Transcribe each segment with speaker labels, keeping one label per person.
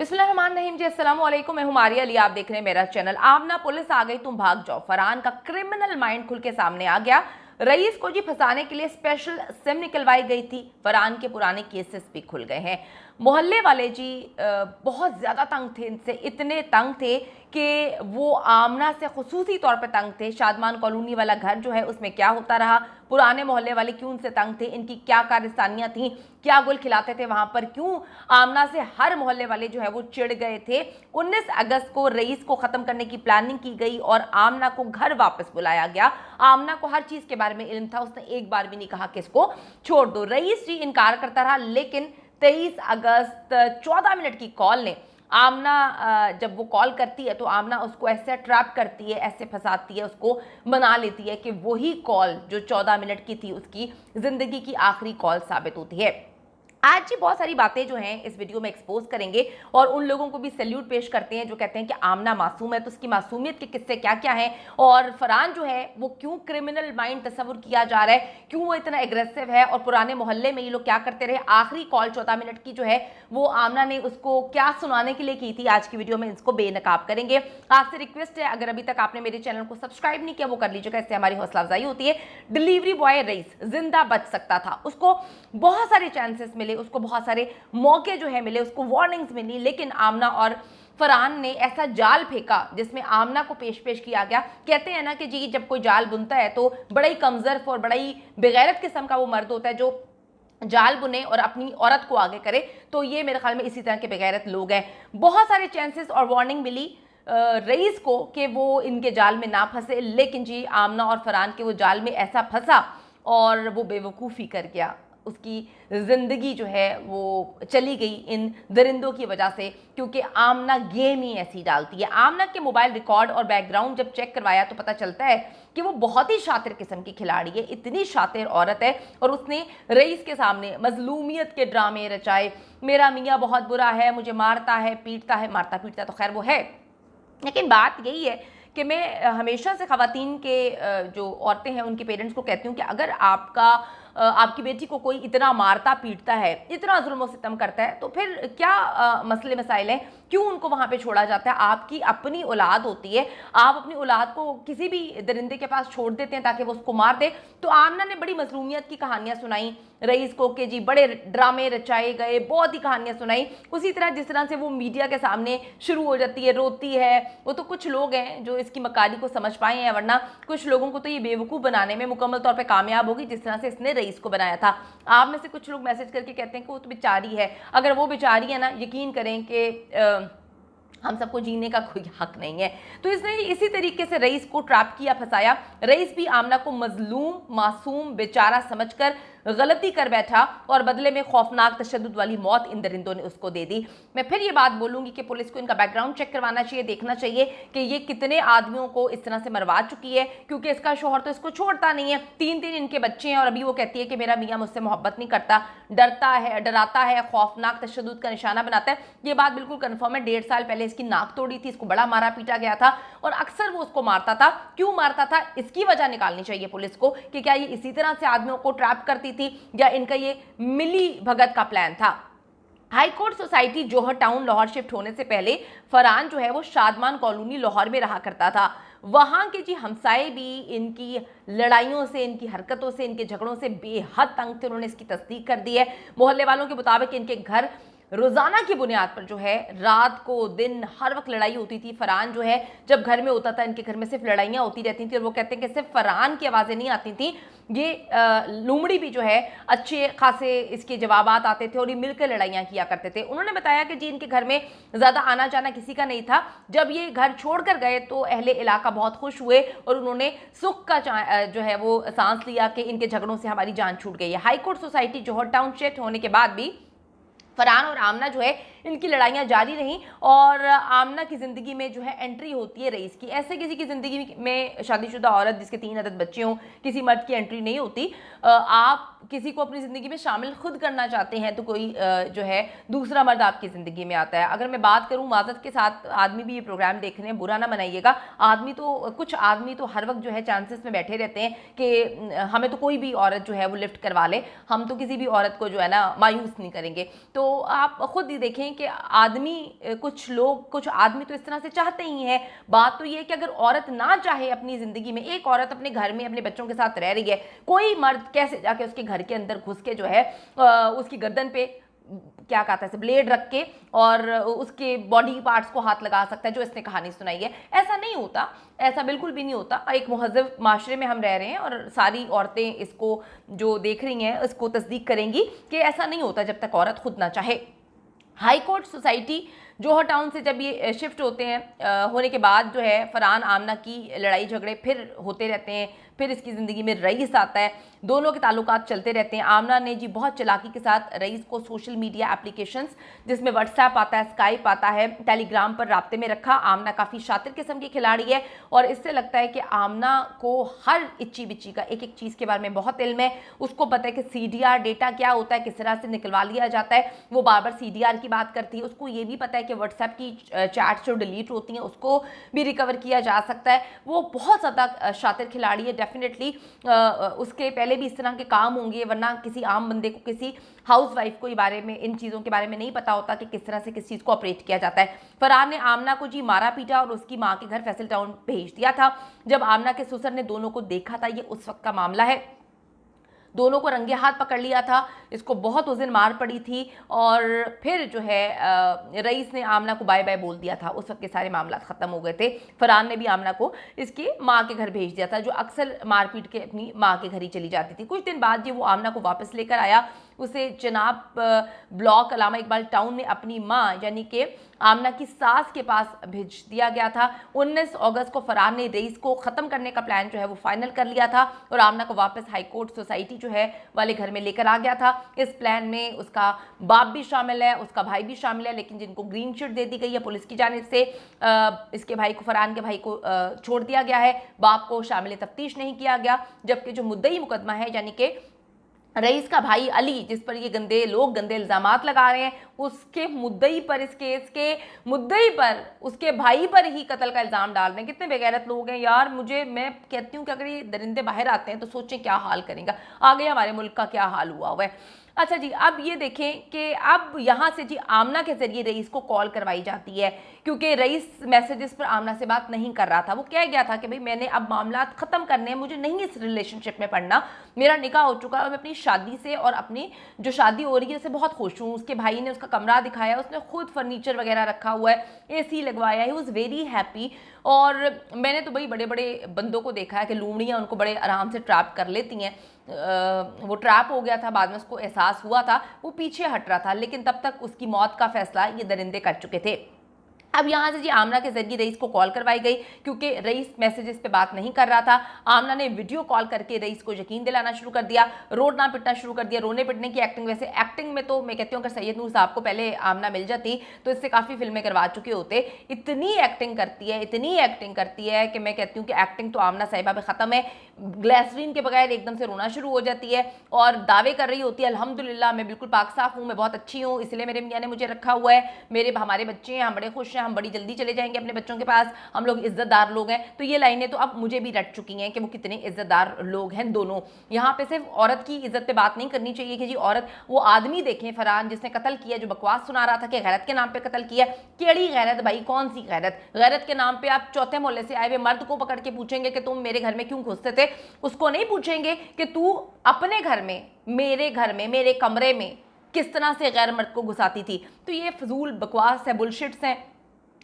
Speaker 1: बिस्मिल्लाहिर्रहमानिर्रहीम जी, अस्सलाम वालेकुम। मैं हूं मारिया अली, आप देख रहे हैं मेरा चैनल। आमना पुलिस आ गई तुम भाग जाओ। फरहान का क्रिमिनल माइंड खुल के सामने आ गया। रईस को जी फंसाने के लिए स्पेशल सिम निकलवाई गई थी। फरहान के पुराने केसेस भी खुल गए हैं। मोहल्ले वाले जी बहुत ज़्यादा तंग थे इनसे, इतने तंग थे कि वो आमना से खुसूसी तौर पे तंग थे। शादमान कॉलोनी वाला घर जो है उसमें क्या होता रहा, पुराने मोहल्ले वाले क्यों उनसे तंग थे, इनकी क्या कारस्तानियाँ थीं, क्या गुल खिलाते थे वहाँ पर, क्यों आमना से हर मोहल्ले वाले जो है वो चिढ़ गए थे। 19 अगस्त को रईस को ख़त्म करने की प्लानिंग की गई और आमना को घर वापस बुलाया गया। आमना को हर चीज़ के बारे में इल्म था, उसने एक बार भी नहीं कहा कि इसको छोड़ दो। रईस जी इनकार करता रहा, लेकिन 23 अगस्त 14 मिनट की कॉल ने आमना जब वो कॉल करती है तो आमना उसको ऐसे ट्रैप करती है, ऐसे फंसाती है, उसको मना लेती है कि वही कॉल जो 14 मिनट की थी उसकी ज़िंदगी की आखिरी कॉल साबित होती है। आज जी बहुत सारी बातें जो हैं इस वीडियो में एक्सपोज करेंगे और उन लोगों को भी सैल्यूट पेश करते हैं जो कहते हैं कि आमना मासूम है, तो उसकी मासूमियत के किस्से क्या क्या हैं और फरहान जो है वो क्यों क्रिमिनल माइंड तस्वुर किया जा रहा है, क्यों वो इतना एग्रेसिव है और पुराने मोहल्ले में ये लोग क्या करते रहे। आखिरी कॉल 14 मिनट की जो है वो आमना ने उसको क्या सुनाने के लिए की थी, आज की वीडियो में इसको बेनकाब करेंगे। आपसे रिक्वेस्ट है, अगर अभी तक आपने मेरे चैनल को सब्सक्राइब नहीं किया वो कर लीजिएगा, इससे हमारी हौसला अफजाई होती है। डिलीवरी बॉय रईस जिंदा बच सकता था, उसको बहुत सारे चांसेस मिले, उसको बहुत सारे मौके जो है मिले, उसको वार्निंग्स मिली, लेकिन आमना और फरहान ने ऐसा जाल फेंका जिसमें आमना को पेश किया गया। कहते हैं ना कि जी जब कोई जाल बुनता है तो बड़ा ही कमजोर और बड़ा ही बेगैरत किस्म का वो मर्द होता है जो जाल बुने और अपनी औरत को आगे करे, तो ये मेरे ख्याल में इसी तरह के बेगैरत लोग हैं। बहुत सारे चांसेस और वार्निंग मिली रईस को कि वो इनके जाल में ना फंसे, लेकिन जी आमना और फरहान के वो जाल में ऐसा फंसा और वो बेवकूफ़ी कर गया। उसकी ज़िंदगी जो है वो चली गई इन दरिंदों की वजह से, क्योंकि आमना गेम ही ऐसी डालती है। आमना के मोबाइल रिकॉर्ड और बैकग्राउंड जब चेक करवाया तो पता चलता है कि वो बहुत ही शातिर किस्म की खिलाड़ी है, इतनी शातिर औरत है और उसने रईस के सामने मजलूमियत के ड्रामे रचाए। मेरा मियाँ बहुत बुरा है, मुझे मारता है पीटता है, मारता पीटता तो खैर वो है, लेकिन बात यही है कि मैं हमेशा से ख़वातीन के जो औरतें हैं उनके पेरेंट्स को कहती हूँ कि अगर आपकी बेटी को कोई इतना मारता पीटता है, इतना जुल्म सितम करता है, तो फिर क्या मसले मसाइल हैं, क्यों उनको वहाँ पे छोड़ा जाता है। आपकी अपनी औलाद होती है, आप अपनी औलाद को किसी भी दरिंदे के पास छोड़ देते हैं ताकि वो उसको मार दे। तो आमना ने बड़ी मजलूमियत की कहानियाँ सुनाई रईस को कि जी बड़े ड्रामे रचाए गए, बहुत ही कहानियाँ सुनाई। उसी तरह जिस तरह से वो मीडिया के सामने शुरू हो जाती है, रोती है, वो तो कुछ लोग हैं जो इसकी मकारी को समझ पाए हैं, वरना कुछ लोगों को तो ये बेवकूफ़ बनाने में मुकम्मल तौर पे कामयाब होगी जिस तरह से इसने रईस को बनाया था। आप में से कुछ लोग मैसेज करके कहते हैं कि वो तो बेचारी है। अगर वो बेचारी है ना, यकीन करें कि हम सबको जीने का कोई हक नहीं है। तो इसने इसी तरीके से रईस को ट्रैप किया, फंसाया। रईस भी आमना को मजलूम मासूम बेचारा समझकर गलती कर बैठा और बदले में खौफनाक तशद्दुद वाली मौत इन दरिंदों ने उसको दे दी। मैं फिर ये बात बोलूँगी कि पुलिस को इनका बैकग्राउंड चेक करवाना चाहिए, देखना चाहिए कि ये कितने आदमियों को इस तरह से मरवा चुकी है, क्योंकि इसका शोहर तो इसको छोड़ता नहीं है। 3-3 इनके बच्चे हैं और अभी वो कहती है कि मेरा मियाँ मुझसे मोहब्बत नहीं करता, डराता है, खौफनाक तशद्दुद का निशाना बनाता है। ये बात बिल्कुल कन्फर्म है। 1.5 साल पहले इसकी नाक तोड़ी थी, इसको बड़ा मारा पीटा गया था और अक्सर वो उसको मारता था। क्यों मारता था, इसकी वजह निकालनी चाहिए पुलिस को कि क्या ये इसी तरह से आदमियों को ट्रैप करती थी या इनका ये मिली भगत का प्लान था। हाई कोर्ट सोसाइटी जौहर टाउन लाहौर शिफ्ट होने से पहले फरहान जो है वो शादमान कॉलोनी लाहौर में रहा करता था। वहाँ के जी हमसाए भी इनकी लड़ाइयों से, इनकी हरकतों से, इनके झगड़ों से बेहद तंग थे। उन्होंने इसकी तस्दीक कर दी है। मोहल्ले वालों के मुताबिक इनके घर रोज़ाना की बुनियाद पर जो है रात को दिन हर वक्त लड़ाई होती थी। फरहान जो है जब घर में होता था इनके घर में सिर्फ लड़ाइयाँ होती रहती थी और वो कहते हैं कि सिर्फ फरहान की आवाज़ें नहीं आती थी, ये लूमड़ी भी जो है अच्छे खासे इसके जवाबात आते थे और ये मिलकर लड़ाइयाँ किया करते थे। उन्होंने बताया कि जी इनके घर में ज़्यादा आना जाना किसी का नहीं था। जब ये घर छोड़कर गए तो अहले इलाका बहुत खुश हुए और उन्होंने सुख का जो है वो सांस लिया कि इनके झगड़ों से हमारी जान छूट गई है। हाई कोर्ट सोसाइटी जौहर टाउन शिफ्ट होने के बाद भी फरहान और आमना जो है इनकी लड़ाइयाँ जारी रहीं और आमना की ज़िंदगी में जो है एंट्री होती है रईस की। ऐसे किसी की ज़िंदगी में शादीशुदा औरत जिसके 3 अदद बच्चे हों, किसी मर्द की एंट्री नहीं होती। आप किसी को अपनी ज़िंदगी में शामिल खुद करना चाहते हैं तो कोई जो है दूसरा मर्द आपकी ज़िंदगी में आता है। अगर मैं बात करूँ माज़रत के साथ, आदमी भी ये प्रोग्राम देख रहे हैं, बुरा ना मनाइएगा। कुछ आदमी तो हर वक्त जो है चांसेस में बैठे रहते हैं कि हमें तो कोई भी औरत जो है वो लिफ्ट करवा ले, हम तो किसी भी औरत को जो है ना मायूस नहीं करेंगे। तो आप खुद ही देखें देखें कि कुछ आदमी तो इस तरह से चाहते ही हैं। बात तो ये है कि अगर औरत ना चाहे अपनी ज़िंदगी में, एक औरत अपने घर में अपने बच्चों के साथ रह रही है, कोई मर्द कैसे जाके उसके घर के अंदर घुस के जो है उसकी गर्दन पे क्या कहता है ब्लेड रख के और उसके बॉडी पार्ट्स को हाथ लगा सकता है, जो इसने कहानी सुनाई है। ऐसा नहीं होता, ऐसा बिल्कुल भी नहीं होता। एक मुहज़्ज़ब माशरे में हम रह रहे हैं और सारी औरतें इसको जो देख रही हैं इसको तस्दीक करेंगी कि ऐसा नहीं होता जब तक औरत खुद ना चाहे। हाई कोर्ट सोसाइटी जोहर टाउन से जब ये शिफ्ट होते हैं होने के बाद जो है फरहान आमना की लड़ाई झगड़े फिर होते रहते हैं। फिर इसकी ज़िंदगी में रईस आता है, दोनों के ताल्लुकात चलते रहते हैं। आमना ने जी बहुत चालाकी के साथ रईस को सोशल मीडिया एप्लीकेशंस जिसमें व्हाट्सएप आता है, स्काइप आता है, टेलीग्राम पर राब्ते में रखा। आमना काफ़ी शातिर किस्म की खिलाड़ी है और इससे लगता है कि आमना को हर इच्ची बिच्ची का एक एक चीज़ के बारे में बहुत इल्म है। उसको पता है कि CDR डेटा क्या होता है, किस तरह से निकलवा लिया जाता है। वो बार बार CDR की बात करती है। उसको ये भी पता है कि व्हाट्सएप की चैट्स जो डिलीट होती हैं उसको भी रिकवर किया जा सकता है। वो बहुत ज़्यादा शातिर खिलाड़ी है। डेफिनेटली उसके पहले भी इस तरह के काम होंगे, वरना किसी आम बंदे को, किसी हाउसवाइफ को इन चीज़ों के बारे में नहीं पता होता कि किस तरह से किस चीज़ को ऑपरेट किया जाता है। फरहान ने आमना को जी मारा पीटा और उसकी माँ के घर फैसल टाउन भेज दिया था। जब आमना के ससुर ने दोनों को देखा था, ये उस वक्त का मामला है, दोनों को रंगे हाथ पकड़ लिया था। इसको बहुत उस दिन मार पड़ी थी और फिर जो है रईस ने आमना को बाय बाय बोल दिया था। उस वक्त के सारे मामला ख़त्म हो गए थे। फरहान ने भी आमना को इसकी माँ के घर भेज दिया था, जो अक्सर मारपीट के अपनी माँ के घर ही चली जाती थी। कुछ दिन बाद जब वो आमना को वापस लेकर आया, उसे जनाब ब्लॉक अलामा इकबाल टाउन में अपनी माँ यानी कि आमना की सास के पास भेज दिया गया था। 19 अगस्त को फरहान ने रईस को ख़त्म करने का प्लान जो है वो फाइनल कर लिया था और आमना को वापस हाई कोर्ट सोसाइटी जो है वाले घर में लेकर आ गया था। इस प्लान में उसका बाप भी शामिल है, उसका भाई भी शामिल है, लेकिन जिनको ग्रीन शीट दे दी गई है पुलिस की जानिब से, इसके भाई को, फरहान के भाई को छोड़ दिया गया है। बाप को शामिल तफ्तीश नहीं किया गया, जबकि जो मुद्दई मुकदमा है यानी कि रईस का भाई अली, जिस पर ये गंदे इल्ज़ामात लगा रहे हैं, उसके मुद्दई पर, इस केस के मुद्दई पर उसके भाई पर ही कत्ल का इल्ज़ाम डाल रहे हैं। कितने बेगैरत लोग हैं यार। मैं कहती हूँ कि अगर ये दरिंदे बाहर आते हैं तो सोचें क्या हाल करेंगे, आगे हमारे मुल्क का क्या हाल हुआ है। अच्छा जी, अब ये देखें कि अब यहाँ से जी आमना के ज़रिए रईस को कॉल करवाई जाती है, क्योंकि रईस मैसेजेस पर आमना से बात नहीं कर रहा था। वो कह गया था कि भाई मैंने अब मामला ख़त्म करने हैं, मुझे नहीं इस रिलेशनशिप में पढ़ना, मेरा निकाह हो चुका है और मैं अपनी शादी से और अपनी जो शादी हो रही है उससे बहुत खुश हूँ। उसके भाई ने उसका कमरा दिखाया, उसने खुद फर्नीचर वगैरह रखा हुआ है, AC लगवाया, ही वॉज़ वेरी हैप्पी। और मैंने तो भाई बड़े बड़े बंदों को देखा है कि लूमड़ियाँ उनको बड़े आराम से ट्रैप कर लेती हैं। वो ट्रैप हो गया था, बाद में उसको एहसास हुआ था, वो पीछे हट रहा था, लेकिन तब तक उसकी मौत का फैसला ये दरिंदे कर चुके थे। अब यहाँ से जी आमना के जरिए रईस को कॉल करवाई गई, क्योंकि रईस मैसेजेस पे बात नहीं कर रहा था। आमना ने वीडियो कॉल करके रईस को यकीन दिलाना शुरू कर दिया, रोना पिटना शुरू कर दिया, रोने पिटने की एक्टिंग। वैसे एक्टिंग में तो मैं कहती हूँ अगर सैयद नूर साहब को पहले आमना मिल जाती तो इससे काफ़ी फिल्में करवा चुके होते। इतनी एक्टिंग करती है कि मैं कहती हूँ कि एक्टिंग तो आमना साहिबा पे ख़त्म है। ग्लिसरीन के बगैर एकदम से रोना शुरू हो जाती है और दावे कर रही होती है अल्हम्दुलिल्लाह मैं बिल्कुल पाक साफ हूँ, मैं बहुत अच्छी हूँ, इसलिए मेरे मियाँ ने मुझे रखा हुआ है, हमारे बच्चे हैं, हम बड़े खुश हैं, हम बड़ी जल्दी चले जाएंगे अपने बच्चों के पास, हम लोग इज्जतदार लोग हैं। तो ये लाइनें तो अब मुझे भी रट चुकी हैं कि वो कितने इज्जतदार लोग हैं दोनों। यहाँ पे सिर्फ औरत की इज्जत पे बात नहीं करनी चाहिए कि जी औरत, वो आदमी देखें फरहान जिसने कत्ल किया, जो बकवास सुना रहा था कि गैरत के नाम पे कत्ल किया। केड़ी गैरत भाई, कौन सी गैरत? गैरत के नाम पे आप चौथे मोहल्ले से आए हुए मर्द को पकड़ के पूछेंगे कि तुम मेरे घर में क्यों घुसते थे? उसको नहीं पूछेंगे कि तू अपने घर में, मेरे घर में, मेरे कमरे में किस तरह से गैर मर्द को घुसाती थी। तो ये फजूल बकवास है, बुलशिट्स हैं।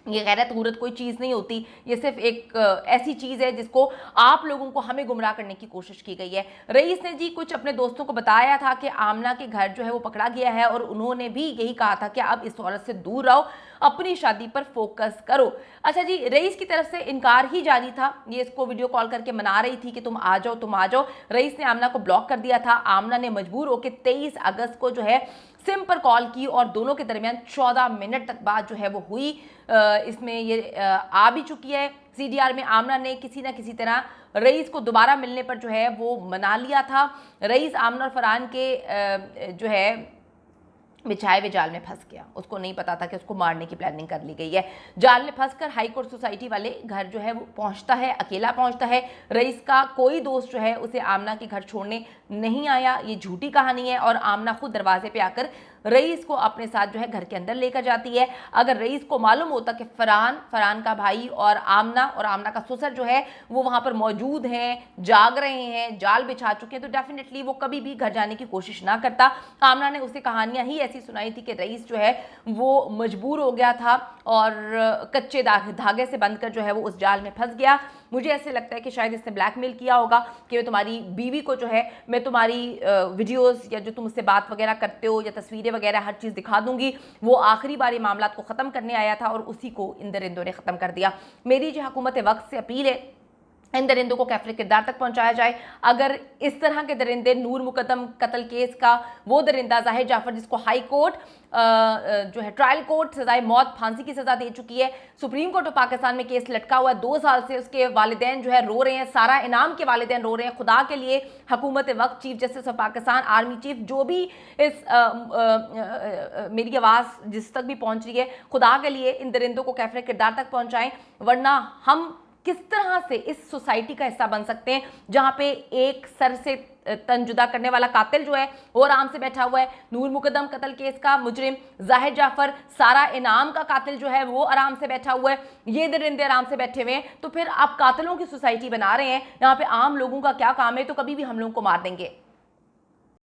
Speaker 1: ये गैरत गूरत कोई चीज़ नहीं होती, ये सिर्फ एक ऐसी चीज़ है जिसको आप लोगों को, हमें गुमराह करने की कोशिश की गई है। रईस ने जी कुछ अपने दोस्तों को बताया था कि आमना के घर जो है वो पकड़ा गया है और उन्होंने भी यही कहा था कि अब इस औरत से दूर रहो, अपनी शादी पर फोकस करो। अच्छा जी, रईस की तरफ से इनकार ही जारी था। ये इसको वीडियो कॉल करके मना रही थी कि तुम आ जाओ। रईस ने आमना को ब्लॉक कर दिया था। आमना ने मजबूर होकर 23 अगस्त को जो है सिम पर कॉल की और दोनों के दरमियान 14 मिनट तक बात जो है वो हुई। इसमें ये आ भी चुकी है CDR में। आमना ने किसी ना किसी तरह रईस को दोबारा मिलने पर जो है वो मना लिया था। रईस आमना और फरहान के जो है बिछाए हुए जाल में फंस गया। उसको नहीं पता था कि उसको मारने की प्लानिंग कर ली गई है। जाल में फंसकर हाई कोर्ट सोसाइटी वाले घर जो है वो पहुंचता है, अकेला पहुंचता है। रईस का कोई दोस्त जो है उसे आमना के घर छोड़ने नहीं आया। ये झूठी कहानी है और आमना खुद दरवाजे पे आकर रईस को अपने साथ जो है घर के अंदर लेकर जाती है। अगर रईस को मालूम होता कि फरहान का भाई और आमना का ससुर जो है वो वहां पर मौजूद हैं, जाग रहे हैं, जाल बिछा चुके हैं, तो डेफिनेटली वो कभी भी घर जाने की कोशिश ना करता। आमना ने उसे कहानियां ही ऐसी सुनाई थी कि रईस जो है वो मजबूर हो गया था और कच्चे धागे से बंधकर जो है वो उस जाल में फंस गया। मुझे ऐसे लगता है कि शायद इसने ब्लैकमेल किया होगा कि मैं तुम्हारी बीवी को जो है मैं तुम्हारी वीडियोस या जो तुम उससे बात वगैरह करते हो या तस्वीरें वगैरह हर चीज़ दिखा दूंगी। वो आखिरी बार ये मामला को ख़त्म करने आया था और उसी को इन दरिंदों ने ख़त्म कर दिया। मेरी जो हुकूमत वक्त से अपील है, इन दरिंदों को कैफरे किरदार तक पहुंचाया जाए। अगर इस तरह के दरिंदे, नूर मुकद्दम कत्ल केस का वो दरिंदा जाहिर जाफर जिसको हाई कोर्ट जो है ट्रायल कोर्ट सजाए मौत, फांसी की सजा दे चुकी है, सुप्रीम कोर्ट ऑफ पाकिस्तान में केस लटका हुआ है 2 साल से, उसके वालिदैन जो है रो रहे हैं, सारा इनाम के वालिदैन रो रहे हैं। खुदा के लिए हुकूमत वक्त, chief justice of Pakistan, army chief, जो भी इस मेरी आवाज़ जिस तक भी पहुंच रही है, खुदा के लिए इन दरिंदों को कैफरे किरदार तक पहुंचाएं, वरना हम किस तरह से इस सोसाइटी का हिस्सा बन सकते हैं जहां पे एक सर से तन जुदा करने वाला कातिल जो है वो आराम से बैठा हुआ है, नूर मुकद्दम कत्ल केस का मुजरिम जाहिर जाफर, सारा इनाम का कातिल जो है वो आराम से बैठा हुआ है, ये दरिंदे आराम से बैठे हुए हैं। तो फिर आप कातिलों की सोसाइटी बना रहे हैं, यहाँ पे आम लोगों का क्या काम है? तो कभी भी हम लोगों को मार देंगे।